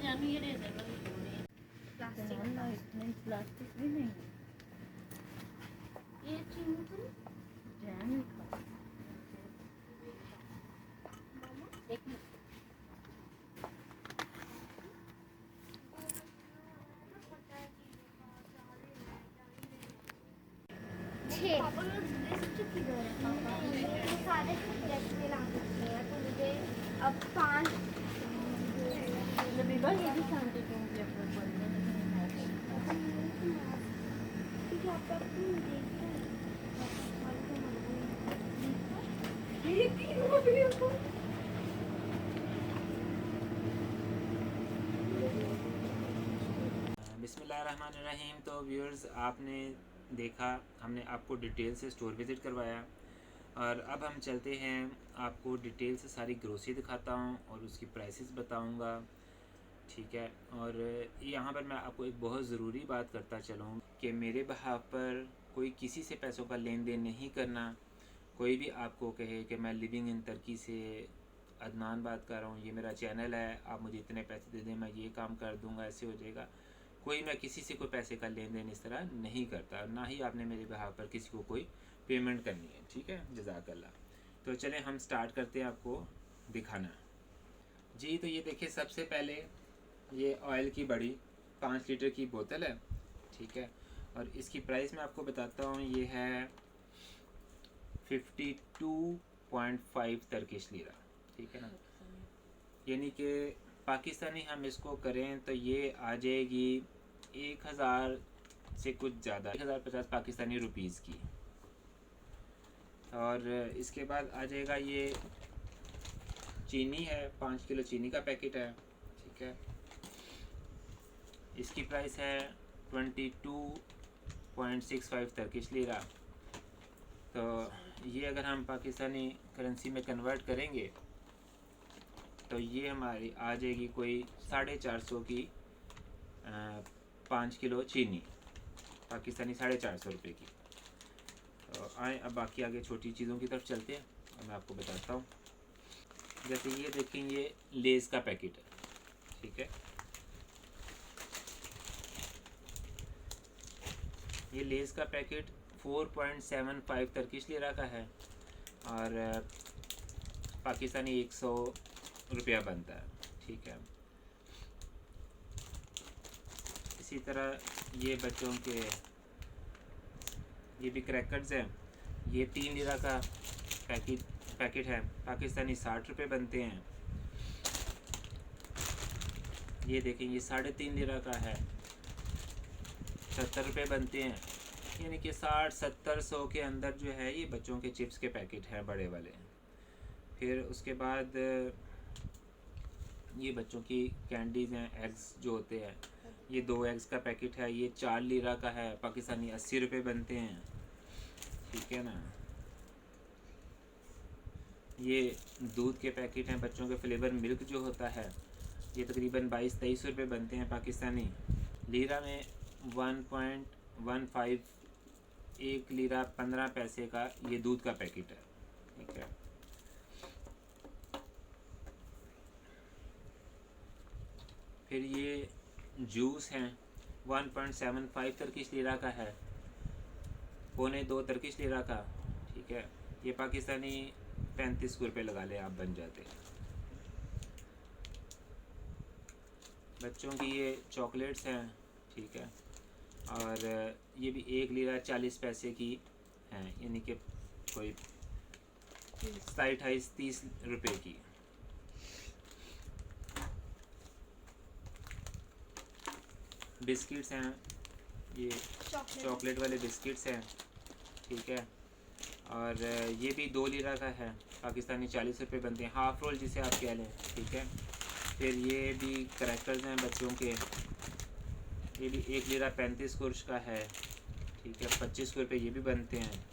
जानू ये रेजर वाली थोड़ी प्लास्टिक प्लास्टिक भी नहीं ये चीनी तो जैम एक मिनट पापा ने लिस्ट किधर है पापा ये सारे सब्जेक्ट में ला सकते हैं तो मुझे अब 5 लबीबा ये भी शांति को मुझे अपना पढ़ने ठीक है आपका बिस्मिल्लाहिर्रहमानिर्रहीम। तो व्यूअर्स, आपने देखा हमने आपको डिटेल से स्टोर विज़िट करवाया और अब हम चलते हैं, आपको डिटेल से सारी ग्रोसरी दिखाता हूँ और उसकी प्राइसेस बताऊँगा, ठीक है। और यहाँ पर मैं आपको एक बहुत ज़रूरी बात करता चलूँ कि मेरे बिहाफ पर कोई किसी से पैसों का लेन देन नहीं करना। कोई भी आपको कहे कि मैं लिविंग इन तुर्की से अदनान बात कर रहा हूँ, ये मेरा चैनल है, आप मुझे इतने पैसे दे दें, मैं ये काम कर दूँगा, ऐसे हो जाएगा। कोई मैं किसी से कोई पैसे का लेन देन इस तरह नहीं करता, ना ही आपने मेरे बिहाफ पर किसी को कोई पेमेंट करनी है, ठीक है। जज़ाकल्लाह। तो चलें हम स्टार्ट करते हैं आपको दिखाना जी। तो ये देखिए, सबसे पहले ये ऑयल की बड़ी 5 लीटर की बोतल है, ठीक है। और इसकी प्राइस मैं आपको बताता हूँ, ये है 52.5 टर्किश लीरा, ठीक है ना। यानी कि पाकिस्तानी हम इसको करें तो ये आ जाएगी 1000 से कुछ ज़्यादा, 1050 पाकिस्तानी रुपीज़ की। और इसके बाद आ जाएगा ये चीनी है, 5 किलो चीनी का पैकेट है, ठीक है। इसकी प्राइस है 22.65 टर्किश लीरा। तो ये अगर हम पाकिस्तानी करेंसी में कन्वर्ट करेंगे तो ये हमारी आ जाएगी कोई 450 की 5 किलो चीनी, पाकिस्तानी 450 रुपये की। तो आए अब बाकी आगे छोटी चीज़ों की तरफ चलते हैं और मैं आपको बताता हूँ। जैसे ये देखें, ये लेज़ का पैकेट है, ठीक है। ये लेज़ का पैकेट 4.75 टर्किश लीरा का है और पाकिस्तानी 100 रुपया बनता है, ठीक है। इसी तरह ये बच्चों के ये भी क्रैकर्स हैं, ये 3 लीरा का पैकेट है, पाकिस्तानी 60 रुपये बनते हैं। ये देखें, ये 3.5 लीरा का है, 70 रुपये बनते हैं। यानी कि 60-70-100 के अंदर जो है ये बच्चों के चिप्स के पैकेट हैं, बड़े वाले। फिर उसके बाद ये बच्चों की कैंडीज़ हैं, एग्स जो होते हैं, ये 2 एग्स का पैकेट है, ये 4 लीरा का है, पाकिस्तानी 80 रुपये बनते हैं, ठीक है ना। ये दूध के पैकेट हैं, बच्चों के फ्लेवर मिल्क जो होता है, ये तकरीबन 22-23 रुपये बनते हैं पाकिस्तानी लीरा में। 1.15 1 लीरा 15 पैसे का ये दूध का पैकेट है, ठीक है। फिर ये जूस हैं, 1.75 टर्किश लीरा का है, 1.25 टर्किश लीरा का, ठीक है। ये पाकिस्तानी 35 रुपये लगा ले आप, बन जाते हैं। बच्चों की ये चॉकलेट्स हैं, ठीक है। और ये भी 1 लीरा 40 पैसे की हैं, यानी कि कोई 27-28-30 रुपये की। बिस्किट्स हैं, ये चॉकलेट वाले बिस्किट्स हैं, ठीक है। और ये भी 2 लीरा का है, पाकिस्तानी 40 रुपये बनते हैं, हाफ़ रोल जिसे आप कह लें, ठीक है। फिर ये भी क्रैकर्स हैं बच्चों के, ये भी 1 लीरा 35 कुर्श का है, ठीक है, 25 रुपये ये भी बनते हैं।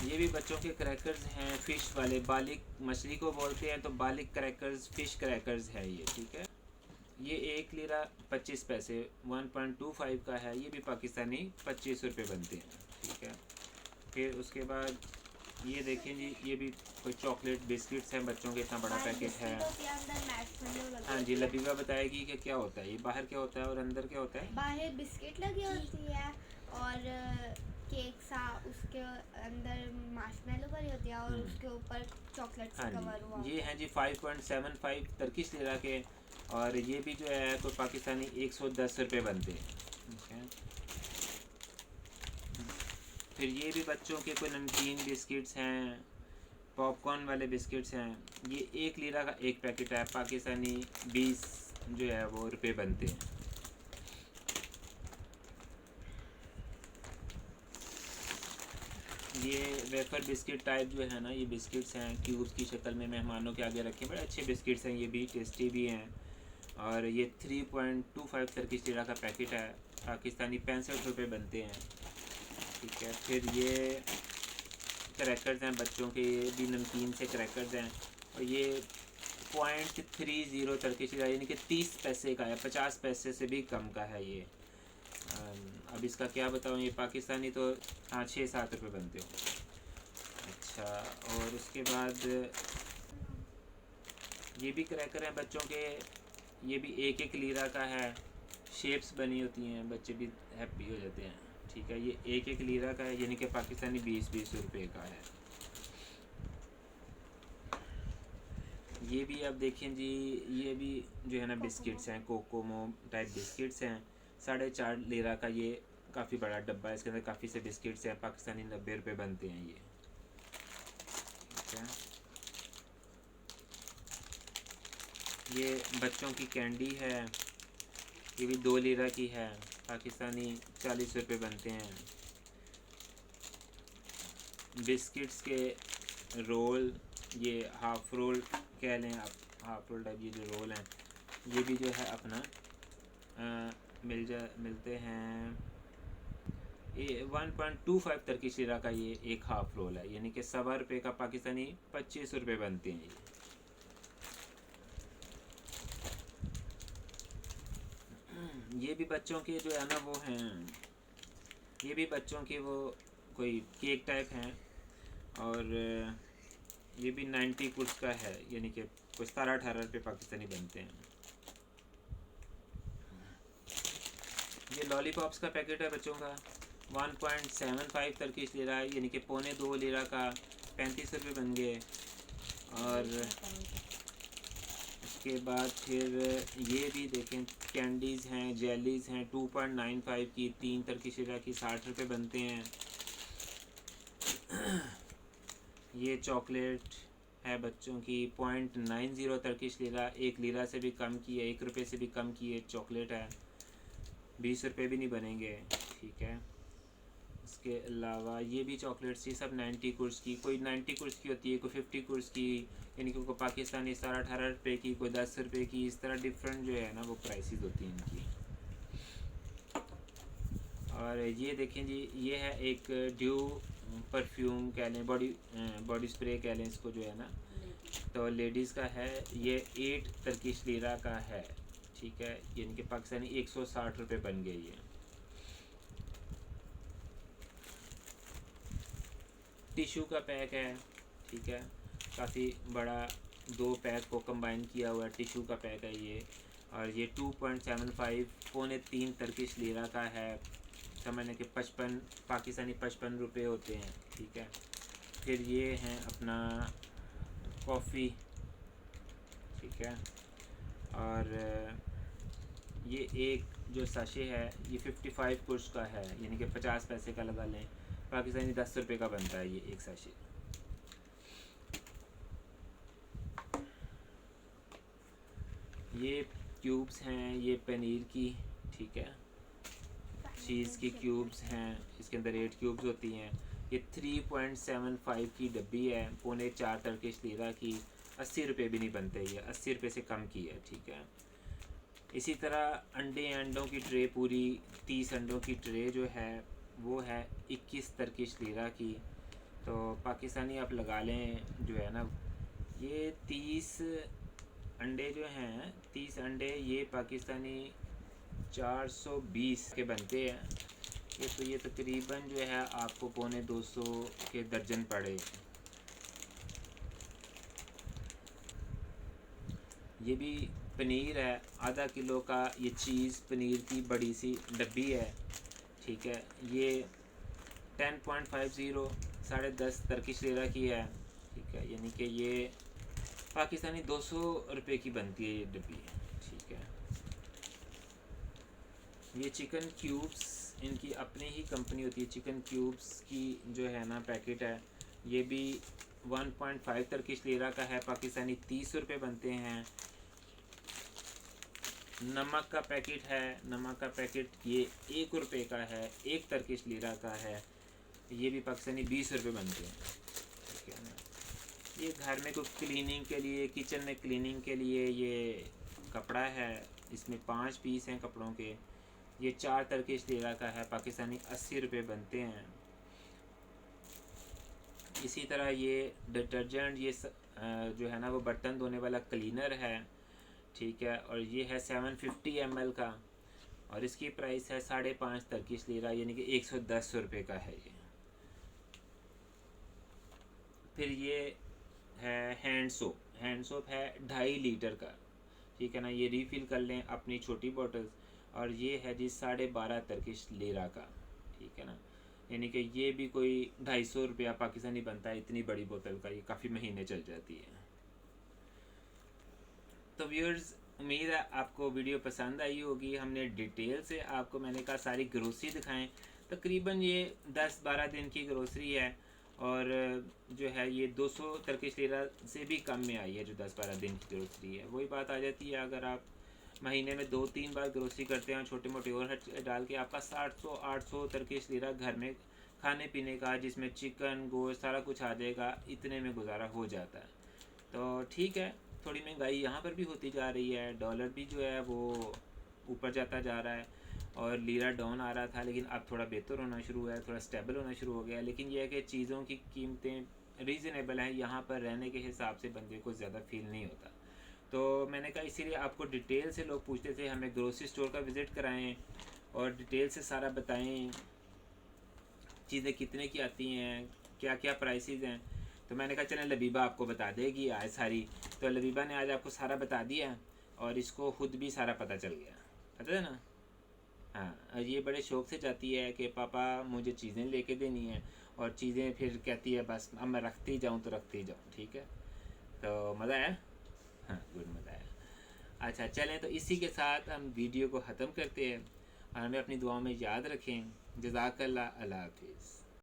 ये भी बच्चों के क्रैकर्स हैं, फ़िश वाले, बालिक मछली को बोलते हैं तो बालिक क्रैकर्स, फ़िश क्रैकर्स है ये, ठीक है। ये 1 लीरा 25 पैसे 1.25 का है, ये भी पाकिस्तानी 25 रुपये बनते हैं, ठीक है। फिर उसके बाद ये देखें जी, ये भी कोई चॉकलेट बिस्किट्स हैं बच्चों के, इतना बड़ा पैकेट है। अंदर marshmallow लगे हाँ जी, होते हैं। लबीबा बताएगी कि क्या होता है ये, बाहर क्या होता है और अंदर क्या होता है। बाहर बिस्किट लगी होती है और केक सा, उसके अंदर मार्शमेलो भरी होती है और उसके ऊपर चॉकलेट से हाँ कवर हुआ जी, ये हैं जी 5.75 टर्किश लिरा के, और ये भी जो है कोई पाकिस्तानी 110 रुपये बनते हैं। ठीक है, फिर ये भी बच्चों के कोई नमकीन बिस्किट्स हैं, पॉपकॉर्न वाले बिस्किट्स हैं। ये 1 लीरा का एक पैकेट है, पाकिस्तानी 20 जो है वो रुपये बनते हैं। ये वेफर बिस्किट टाइप जो है ना, ये बिस्किट्स हैं क्यूब्स की शक्ल में, मेहमानों के आगे रखे, बड़े अच्छे बिस्किट्स हैं, ये भी टेस्टी भी हैं। और ये 3.25 टर्किश लीरा का पैकेट है, पाकिस्तानी 65 रुपये बनते हैं। ठीक है, फिर ये क्रैकर्स हैं बच्चों के, ये भी नमकीन से क्रैकर्स हैं, और ये 0.30 टर्किश लिरा यानी कि 30 पैसे का है, 50 पैसे से भी कम का है ये। अब इसका क्या बताऊँ, ये पाकिस्तानी तो हाँ 6-7 रुपये बनते हो। अच्छा, और उसके बाद ये भी क्रैकर हैं बच्चों के, ये भी 1-1 लीरा का है, शेप्स बनी होती हैं, बच्चे भी हैप्पी हो जाते हैं। ठीक है, ये 1-1 लीरा का है यानी कि पाकिस्तानी 20-20 रुपये का है। ये भी आप देखें जी, ये भी जो है ना बिस्किट्स हैं, कोकोमो टाइप बिस्किट्स हैं, 4.5 लीरा का ये काफ़ी बड़ा डब्बा है, इसके अंदर काफ़ी से बिस्किट्स हैं, पाकिस्तानी 90 रुपये बनते हैं ये। ठीक है, ये बच्चों की कैंडी है, ये भी 2 लीरा की है, पाकिस्तानी 40 रुपये बनते हैं। बिस्किट्स के रोल, ये हाफ़ रोल कह लें आप, हाफ़ रोल टाइप ये जो रोल हैं, ये भी जो है अपना मिलते हैं। ये 1.25 टर्किश लिरा का ये एक हाफ़ रोल है, यानी कि 1.25 रुपये का पाकिस्तानी 25 रुपये बनते हैं ये भी बच्चों के जो है ना वो हैं, ये भी बच्चों के वो कोई केक टाइप हैं, और ये भी 90 कुछ का है, यानी कि कोई 17-18 रुपये पाकिस्तानी बनते हैं। ये लॉलीपॉप्स का पैकेट है बच्चों का, 1.75 टर्किश लिरा है, यानी कि 2.25 लीरा का 35 रुपये बन गए। और उसके बाद फिर ये भी देखें, कैंडीज़ हैं, जेलीज़ हैं, 2.95 की, 3 टर्किश लिरा की 60 रुपये बनते हैं। ये चॉकलेट है बच्चों की, 0.90 टर्किश लिरा, 1 लीरा से भी कम की है, 1 रुपये से भी कम की है चॉकलेट है, 20 रुपये भी नहीं बनेंगे। ठीक है, इसके अलावा ये भी चॉकलेट्स थी, सब 90 कुर्स की, कोई 90 कुर्स की होती है, कोई 50 कुर्स की, यानी कि कोई पाकिस्तानी 17-18 रुपये की, कोई 10 रुपये की, इस तरह डिफरेंट जो है ना वो प्राइसेस होती हैं इनकी। और ये देखें जी, ये है एक ड्यू परफ्यूम कह लें, बॉडी स्प्रे कह लें इसको जो है ना, तो लेडीज़ का है, ये 8 टर्किश लिरा का है। ठीक है, यानी कि पाकिस्तानी 160 रुपये बन गई है। टिशू का पैक है, ठीक है, काफ़ी बड़ा, 2 पैक को कंबाइन किया हुआ टिशू का पैक है ये, और ये 2.75 3 टर्किश लिरा का है, समझने के 55 पाकिस्तानी 55 रुपये होते हैं। ठीक है, फिर ये हैं अपना कॉफ़ी, ठीक है, और ये एक जो साशे है ये 55 कुछ का है, यानी कि 50 पैसे का लगा लें, पाकिस्तानी 10 रुपये का बनता है ये एक साशे। ये क्यूब्स हैं, ये पनीर की, ठीक है, चीज़ की क्यूब्स हैं, इसके अंदर 8 क्यूब्स होती हैं। ये 3.75 की डब्बी है, 3.25 टर्किश लिरा की, 80 रुपये भी नहीं बनते, ये 80 रुपये से कम की है। ठीक है, इसी तरह अंडों की ट्रे, पूरी 30 अंडों की ट्रे जो है वो है 21 टर्किश लिरा की, तो पाकिस्तानी आप लगा लें जो है ना, ये 30 अंडे जो हैं, 30 अंडे ये पाकिस्तानी 420 के बनते हैं। ये तकरीबन जो है आपको 250 के दर्जन पड़े। ये भी पनीर है, आधा किलो का ये चीज़ पनीर की बड़ी सी डब्बी है, ठीक है। ये 10.50 10.5 टर्किश लेरा की है, ठीक है। यानी कि ये पाकिस्तानी 200 रुपये की बनती है ये डब्बी, ठीक है। ये चिकन क्यूब्स, इनकी अपनी ही कंपनी होती है, चिकन क्यूब्स की जो है ना पैकेट है, ये भी 1.5 टर्किश लेरा का है, पाकिस्तानी 30 रुपये बनते हैं। नमक का पैकेट है, नमक का पैकेट ये 1 रुपये का है, 1 टर्किश लेरा का है, ये भी पाकिस्तानी 20 रुपये बनते हैं, ठीक है ना। ये घर में कुछ क्लीनिंग के लिए, किचन में क्लीनिंग के लिए ये कपड़ा है, इसमें 5 पीस हैं कपड़ों के, ये 4 टर्किश लेरा का है, पाकिस्तानी 80 रुपये बनते हैं। इसी तरह ये डिटर्जेंट, ये जो है ना वो बर्तन धोने वाला क्लीनर है, ठीक है। और ये है 750 ml का, और इसकी प्राइस है 5.5 टर्किश लेरा, यानी कि 110 रुपये का है ये। फिर ये है हैंड सोप, हैंड सोप है 2.5 लीटर का, ठीक है ना। ये रीफ़िल कर लें अपनी छोटी बॉटल्स, और ये है जी 12.5 टर्किश लेरा का, ठीक है ना। यानी कि ये भी कोई 250 रुपया पाकिस्तानी बनता है, इतनी बड़ी बोतल का, ये काफ़ी महीने चल जाती है। तो व्यूअर्स, उम्मीद है आपको वीडियो पसंद आई होगी। हमने डिटेल से आपको, मैंने कहा, सारी ग्रोसरी दिखाएं। तकरीबन ये 10-12 दिन की ग्रोसरी है, और जो है ये 200 टर्किश लेरा से भी कम में आई है, जो 10-12 दिन की ग्रोसरी है। वही बात आ जाती है, अगर आप महीने में 2-3 बार ग्रोसरी करते हैं, छोटे मोटे ओवरहेड डाल के, आपका 700-800 टर्किश लेरा घर में खाने पीने का, जिसमें चिकन गोश्त सारा कुछ आ जाएगा, इतने में गुजारा हो जाता है। तो ठीक है, थोड़ी महंगाई यहाँ पर भी होती जा रही है, डॉलर भी जो है वो ऊपर जाता जा रहा है, और लीरा डाउन आ रहा था, लेकिन अब थोड़ा बेहतर होना शुरू हुआ है, थोड़ा स्टेबल होना शुरू हो गया है। लेकिन यह है कि चीज़ों की कीमतें रीज़नेबल हैं, यहाँ पर रहने के हिसाब से बंदे को ज़्यादा फील नहीं होता। तो मैंने कहा इसीलिए आपको डिटेल से, लोग पूछते थे हमें ग्रोसरी स्टोर का विज़िट कराएं और डिटेल से सारा बताएं, चीज़ें कितने की आती हैं, क्या क्या प्राइसेस हैं। तो मैंने कहा चलें लबीबा आपको बता देगी आज सारी। तो लबीबा ने आज आपको सारा बता दिया, और इसको खुद भी सारा पता चल गया, पता है ना। हाँ, और ये बड़े शौक़ से जाती है कि पापा मुझे चीज़ें लेके देनी है, और चीज़ें फिर कहती है बस अब मैं रखती जाऊँ तो रखती जाऊँ, ठीक है। तो मज़ा आया, हाँ गुड, मज़ा आया। अच्छा चलें, तो इसी के साथ हम वीडियो को ख़त्म करते हैं, और हमें अपनी दुआओं में याद रखें। जज़ाकल्लाह, अल्लाह हाफ़िज़।